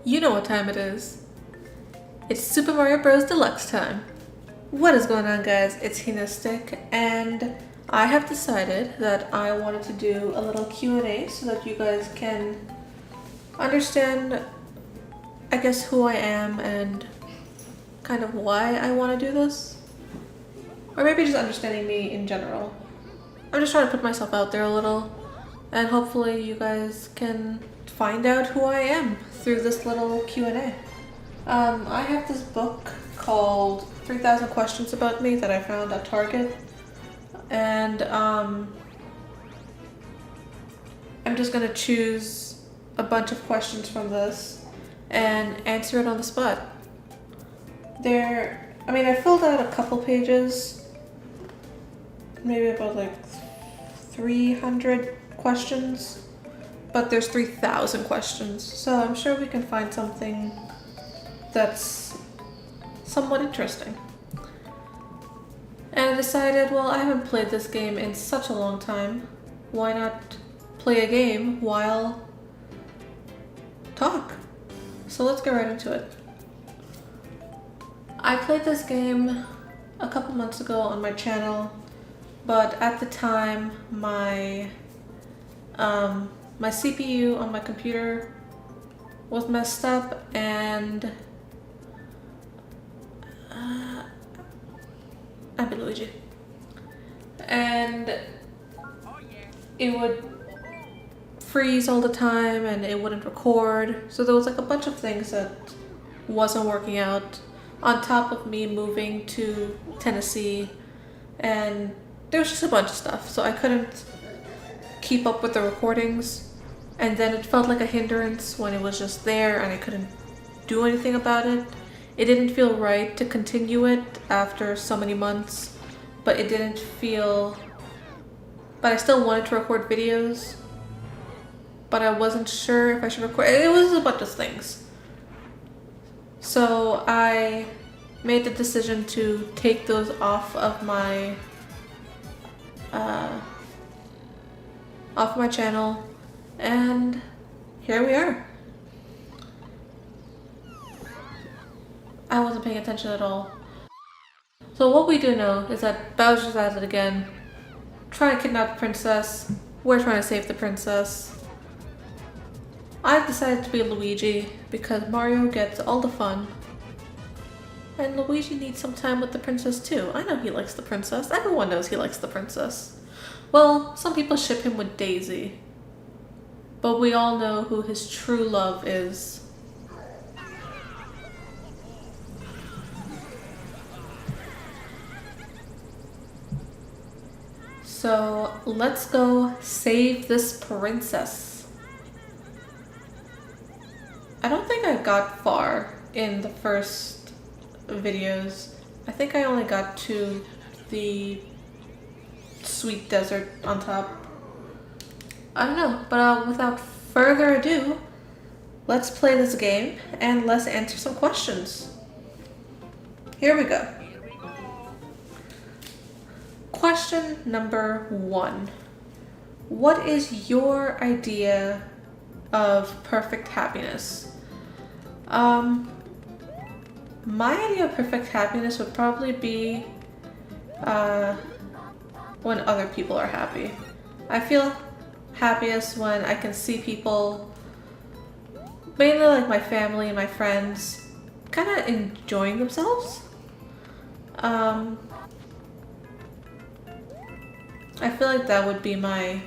You know what time it is. It's Super Mario Bros. Deluxe time. What is going on, guys? It's ISTIC, and I have decided that I wanted to do a little Q&A so that you guys can understand, I guess, who I am and kind of why I want to do this. Or maybe just understanding me in general. I'm just trying to put myself out there a little, and hopefully you guys can find out who I am through this little Q&A. I have this book called 3,000 Questions About Me that I found at Target, and I'm just gonna choose a bunch of questions from this and answer it on the spot. I filled out a couple pages, maybe about like 300 questions, but there's 3,000 questions, so I'm sure we can find something that's somewhat interesting. And I decided, well, I haven't played this game in such a long time. Why not play a game while talk? So let's get right into it. I played this game a couple months ago on my channel, but at the time my CPU on my computer was messed up, and I'm Luigi. And it would freeze all the time and it wouldn't record. So there was like a bunch of things that wasn't working out, on top of me moving to Tennessee, and there was just a bunch of stuff. So I couldn't keep up with the recordings, and then it felt like a hindrance when it was just there and I couldn't do anything about it. It didn't feel right to continue it after so many months, but I still wanted to record videos, but I wasn't sure if I should record. It was a bunch of things. So I made the decision to take those off of my channel, and here we are. I wasn't paying attention at all. So what we do know is that Bowser's at it again, trying to kidnap the princess. We're trying to save the princess. I've decided to be Luigi because Mario gets all the fun, and Luigi needs some time with the princess too. I know he likes the princess. Everyone knows he likes the princess. Well, some people ship him with Daisy, but we all know who his true love is. So let's go save this princess. I don't think I got far in the first videos. I think I only got to the sweet desert on top. I don't know, but without further ado, let's play this game and let's answer some questions. Here we go. Question number 1. What is your idea of perfect happiness? My idea of perfect happiness would probably be when other people are happy. I feel happiest when I can see people, mainly like my family and my friends, kind of enjoying themselves. I feel like that would be my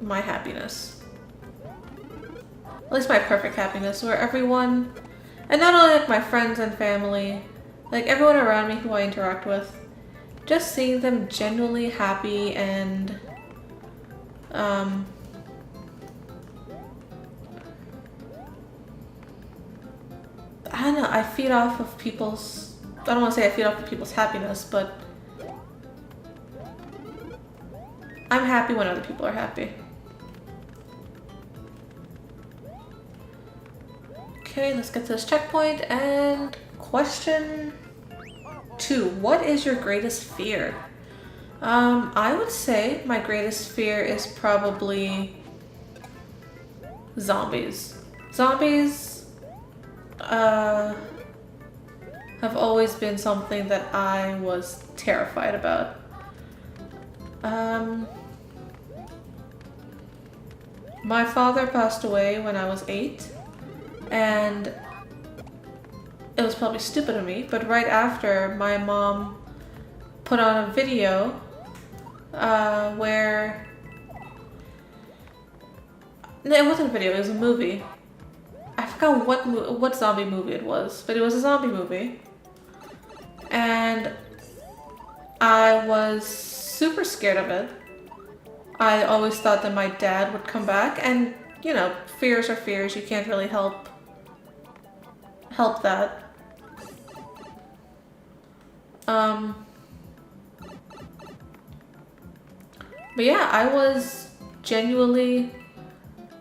happiness. At least my perfect happiness, where everyone, and not only like my friends and family, like everyone around me who I interact with, just seeing them genuinely happy and I don't know, I feed off of people's, I don't want to say I feed off of people's happiness, but I'm happy when other people are happy. Okay, let's get to this checkpoint. And question 2. What is your greatest fear? I would say my greatest fear is probably zombies. Zombies have always been something that I was terrified about. My father passed away when I was 8, and it was probably stupid of me, but right after, my mom put on a video where... No, it wasn't a video, it was a movie. I forgot what zombie movie it was, but it was a zombie movie. And I was super scared of it. I always thought that my dad would come back, and you know, fears are fears, you can't really help that. But yeah, I was genuinely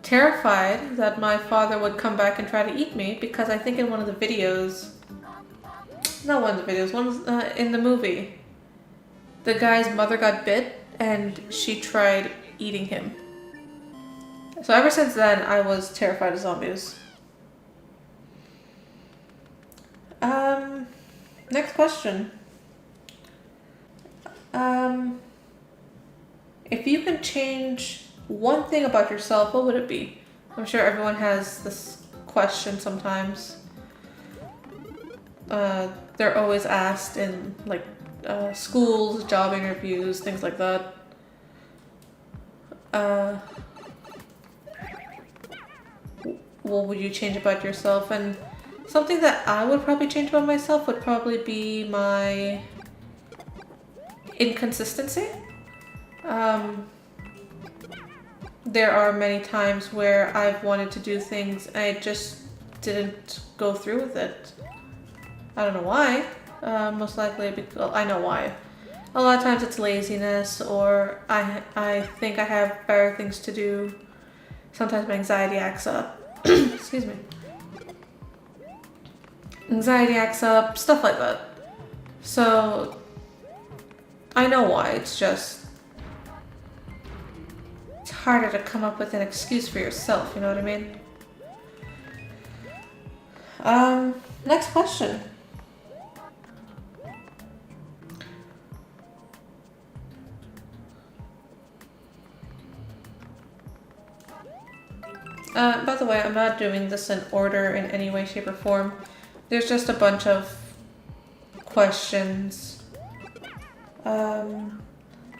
terrified that my father would come back and try to eat me, because I think in one of the videos, not one of the videos, one was in the movie, the guy's mother got bit and she tried eating him. So ever since then, I was terrified of zombies. Next question. If you can change one thing about yourself, what would it be? I'm sure everyone has this question sometimes. They're always asked in like schools, job interviews, things like that. What would you change about yourself? And something that I would probably change about myself would probably be my inconsistency. There are many times where I've wanted to do things and I just didn't go through with it. I don't know why. Most likely because, well, I know why. A lot of times it's laziness, or I think I have better things to do. Sometimes my anxiety acts up. Excuse me. Anxiety acts up, stuff like that. So I know why, it's just it's harder to come up with an excuse for yourself, you know what I mean? Next question. By the way, I'm not doing this in order in any way, shape, or form. There's just a bunch of questions. Kind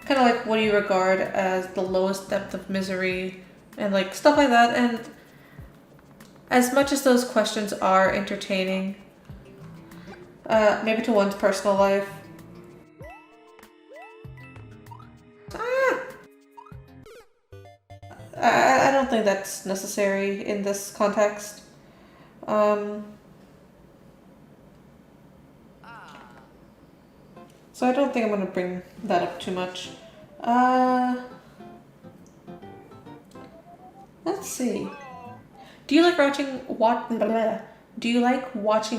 of like, what do you regard as the lowest depth of misery? And like stuff like that. And as much as those questions are entertaining, maybe to one's personal life, I don't think that's necessary in this context. So I don't think I'm gonna bring that up too much. Let's see. Do you like watching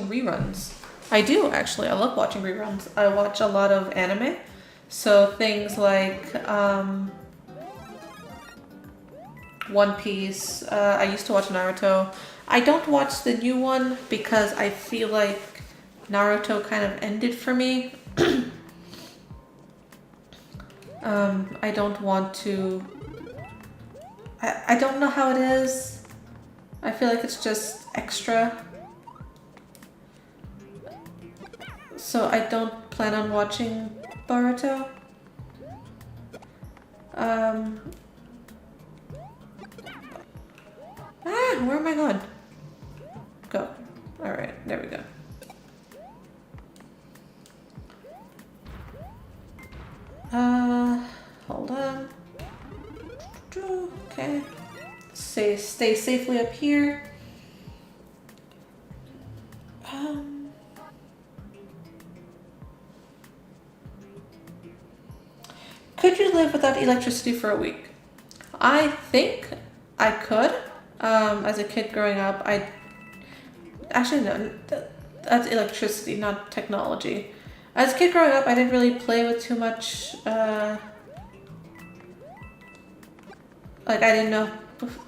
reruns? I do, actually. I love watching reruns. I watch a lot of anime. So things like One Piece. I used to watch Naruto. I don't watch the new one because I feel like Naruto kind of ended for me. I don't want to... I don't know how it is. I feel like it's just extra. So I don't plan on watching Boruto. Where am I going? Go. Alright, there we go. Hold on. Okay. Stay safely up here. Could you live without electricity for a week? I think I could. As a kid growing up, actually no, that's electricity, not technology. As a kid growing up, I didn't really play with too much, like I didn't know,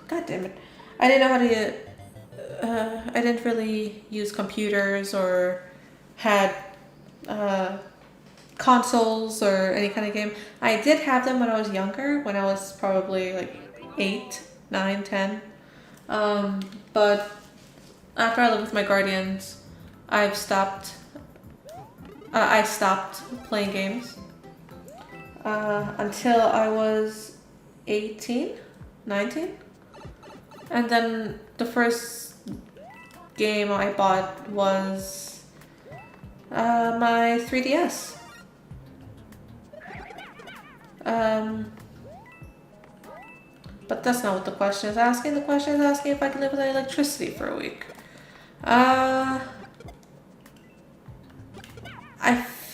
god damn it, I didn't know how to, I didn't really use computers or had consoles or any kind of game. I did have them when I was younger, when I was probably like 8, 9, 10. But after I lived with my guardians, I've stopped. I stopped playing games until I was 18, 19. And then the first game I bought was my 3DS. But that's not what the question is asking. The question is asking if I can live without electricity for a week. I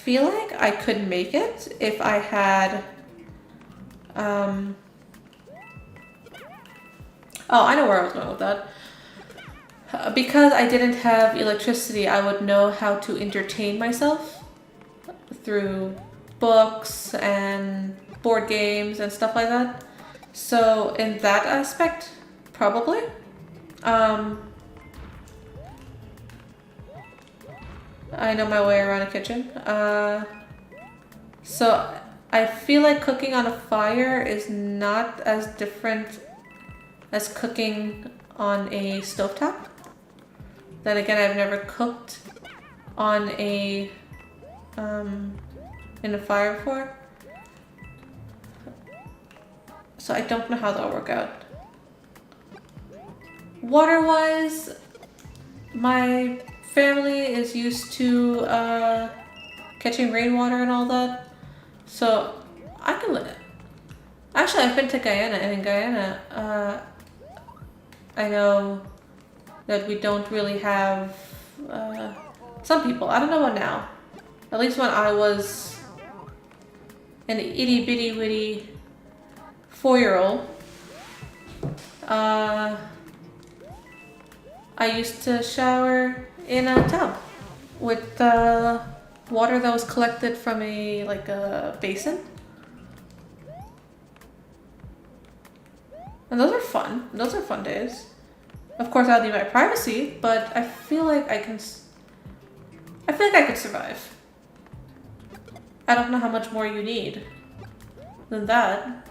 feel like I could make it if I had... Oh, I know where I was going with that. Because I didn't have electricity, I would know how to entertain myself through books and board games and stuff like that. So in that aspect, probably. I know my way around a kitchen. So I feel like cooking on a fire is not as different as cooking on a stovetop. Then again, I've never cooked on a in a fire before, so I don't know how that'll work out. Water-wise, my family is used to catching rainwater and all that, so I can live. Actually, I've been to Guyana, and in Guyana, I know that we don't really have, some people, I don't know what now, at least when I was an itty bitty witty 4-year-old, I used to shower in a tub with water that was collected from a basin. And those are fun. Those are fun days. Of course, I'll need my privacy, but I feel like I could survive. I don't know how much more you need than that.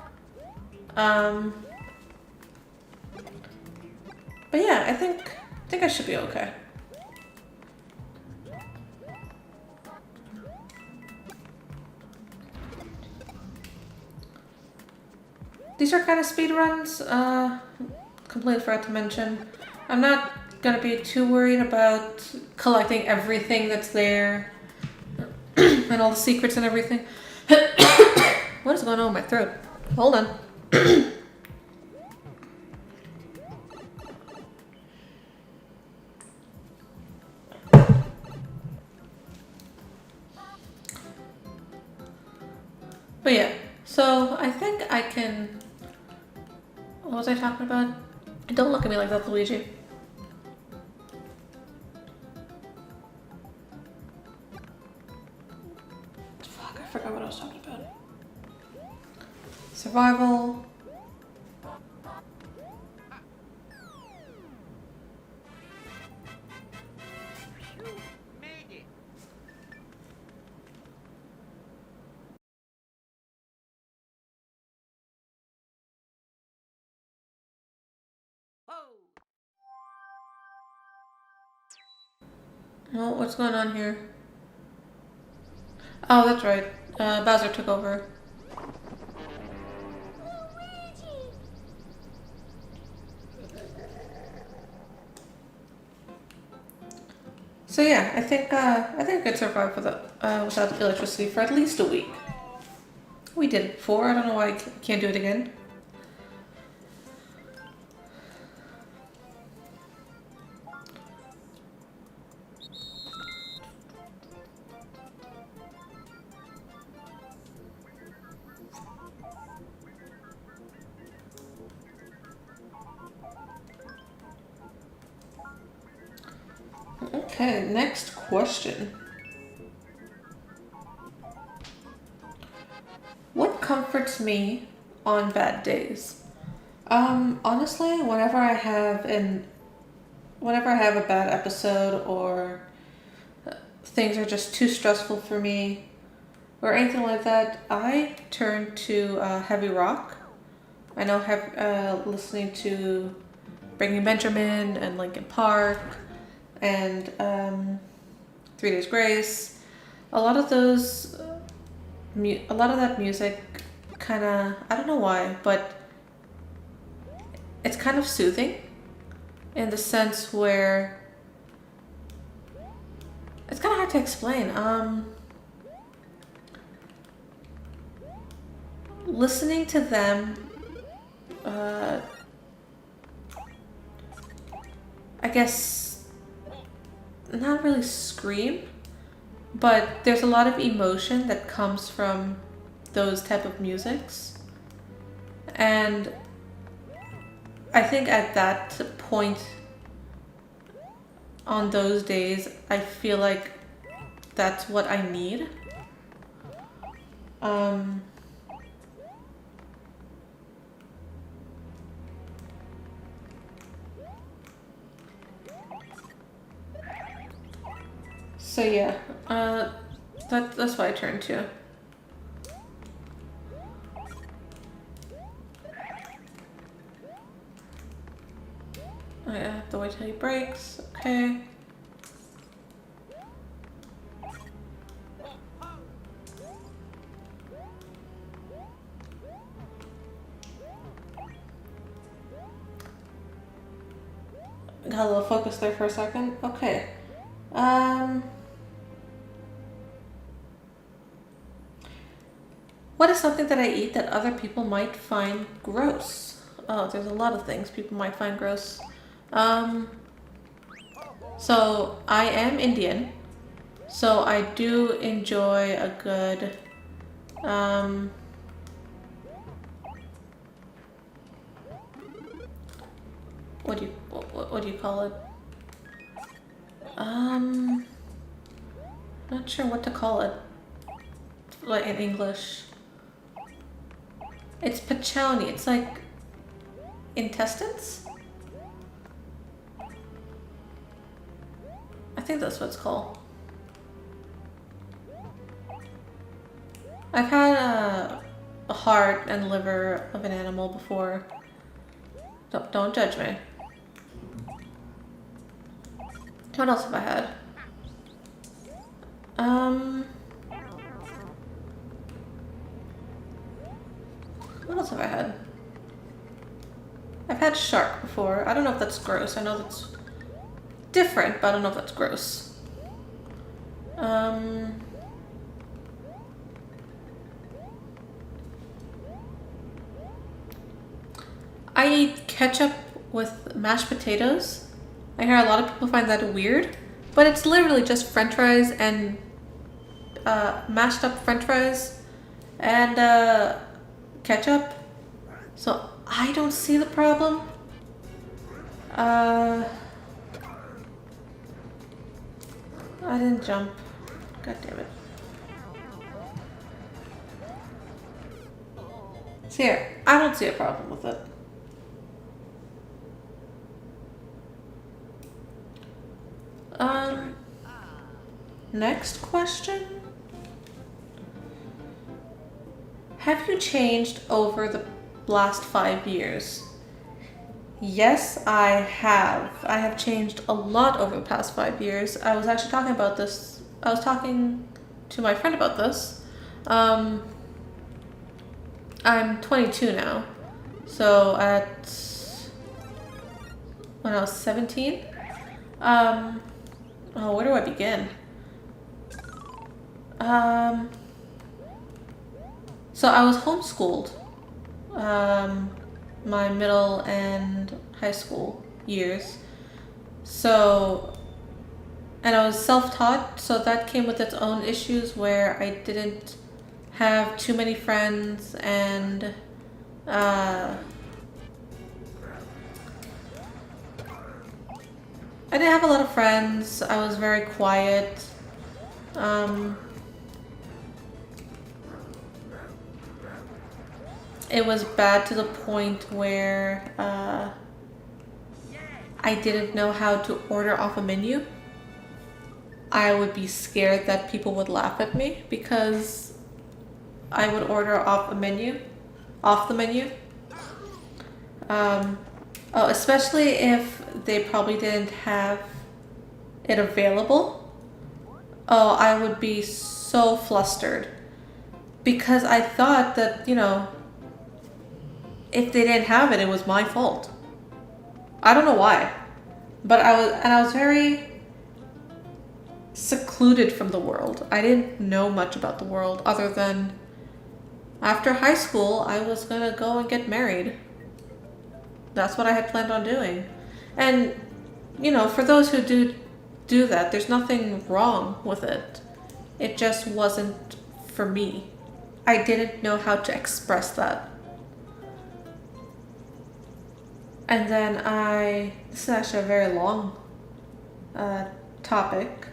But yeah, I think I should be okay. These are kind of speed runs. Completely forgot to mention. I'm not gonna be too worried about collecting everything that's there and all the secrets and everything. What is going on with my throat? Hold on. But yeah, so I think I can... What was I talking about? Don't look at me like that, Luigi. Fuck, I forgot what I was talking about. Survival. Oh, what's going on here? Oh, that's right. Bowser took over. So yeah, I think I could survive without electricity for at least a week. We did it before. I don't know why I can't do it again. Okay, next question. What comforts me on bad days? Honestly, whenever I have a bad episode or things are just too stressful for me or anything like that, I turn to heavy rock. I know listening to Breaking Benjamin and Linkin Park and 3 Days Grace. A lot of those, a lot of that music kind of, I don't know why, but it's kind of soothing in the sense where it's kind of hard to explain. Listening to them, I guess, not really scream, but there's a lot of emotion that comes from those type of musics. And I think at that point on those days, I feel like that's what I need. So yeah, that's what I turn to. I have to wait till he breaks. Okay. Got a little focus there for a second. Okay. What is something that I eat that other people might find gross? Oh, there's a lot of things people might find gross. So I am Indian, so I do enjoy a good, what do you call it? Not sure what to call it, like in English. It's pachoni. It's like intestines? I think that's what it's called. I've had a heart and liver of an animal before. Don't judge me. What else have I had? What else have I had? I've had shark before. I don't know if that's gross. I know that's different, but I don't know if that's gross. I eat ketchup with mashed potatoes. I hear a lot of people find that weird, but it's literally just French fries and mashed up French fries and ketchup. So I don't see the problem. I didn't jump. God damn it. So yeah, I don't see a problem with it. Next question. Have you changed over the last 5 years? Yes, I have. I have changed a lot over the past 5 years. I was actually talking about this. I was talking to my friend about this. I'm 22 now. So when I was 17, oh, where do I begin? So I was homeschooled, my middle and high school years. So, and I was self-taught, so that came with its own issues where I didn't have too many friends and, I didn't have a lot of friends. I was very quiet. It was bad to the point where I didn't know how to order off a menu. I would be scared that people would laugh at me because I would order off the menu. Especially if they probably didn't have it available. Oh, I would be so flustered because I thought that, if they didn't have it, it was my fault. I don't know why, but I was very secluded from the world. I didn't know much about the world other than after high school, I was gonna go and get married. That's what I had planned on doing. And, for those who do that, there's nothing wrong with it. It just wasn't for me. I didn't know how to express that. And then this is actually a very long topic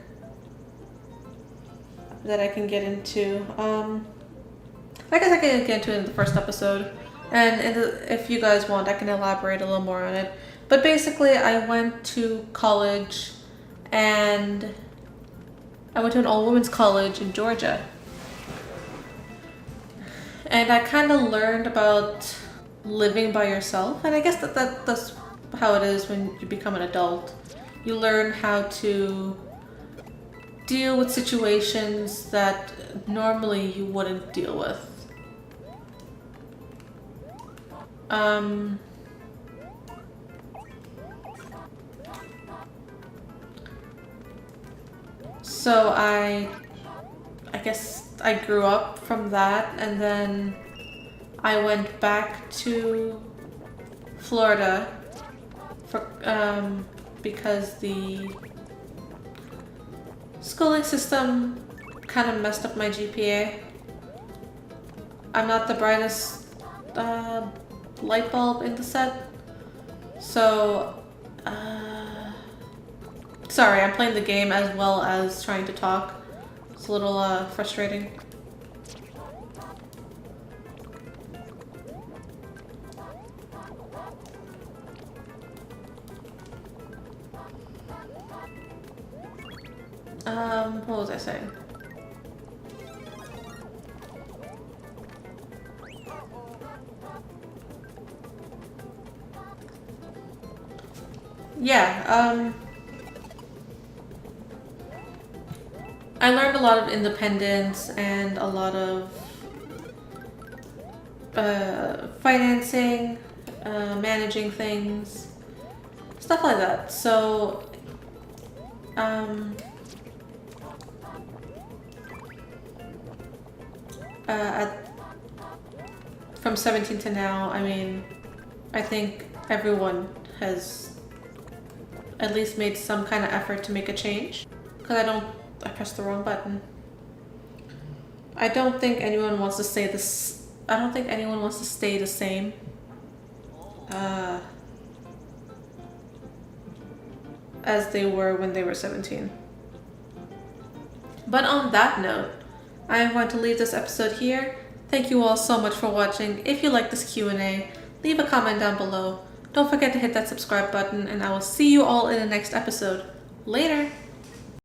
that I can get into. I guess I can get into it in the first episode. And if you guys want, I can elaborate a little more on it. But basically, I went to college, and I went to an all-women's college in Georgia. And I kind of learned about living by yourself. And I guess that's how it is when you become an adult. You learn how to deal with situations that normally you wouldn't deal with. So I guess I grew up from that, and then I went back to Florida because the schooling system kind of messed up my GPA. I'm not the brightest light bulb in the set, so sorry, I'm playing the game as well as trying to talk. It's a little frustrating. What was I saying? Yeah, I learned a lot of independence and a lot of financing, managing things, stuff like that. So, from 17 to now, I mean, I think everyone has at least made some kind of effort to make a change. Because I pressed the wrong button. I don't think anyone wants to stay the same. As they were when they were 17. But on that note, I am going to leave this episode here. Thank you all so much for watching. If you like this Q&A, leave a comment down below. Don't forget to hit that subscribe button, and I will see you all in the next episode. Later!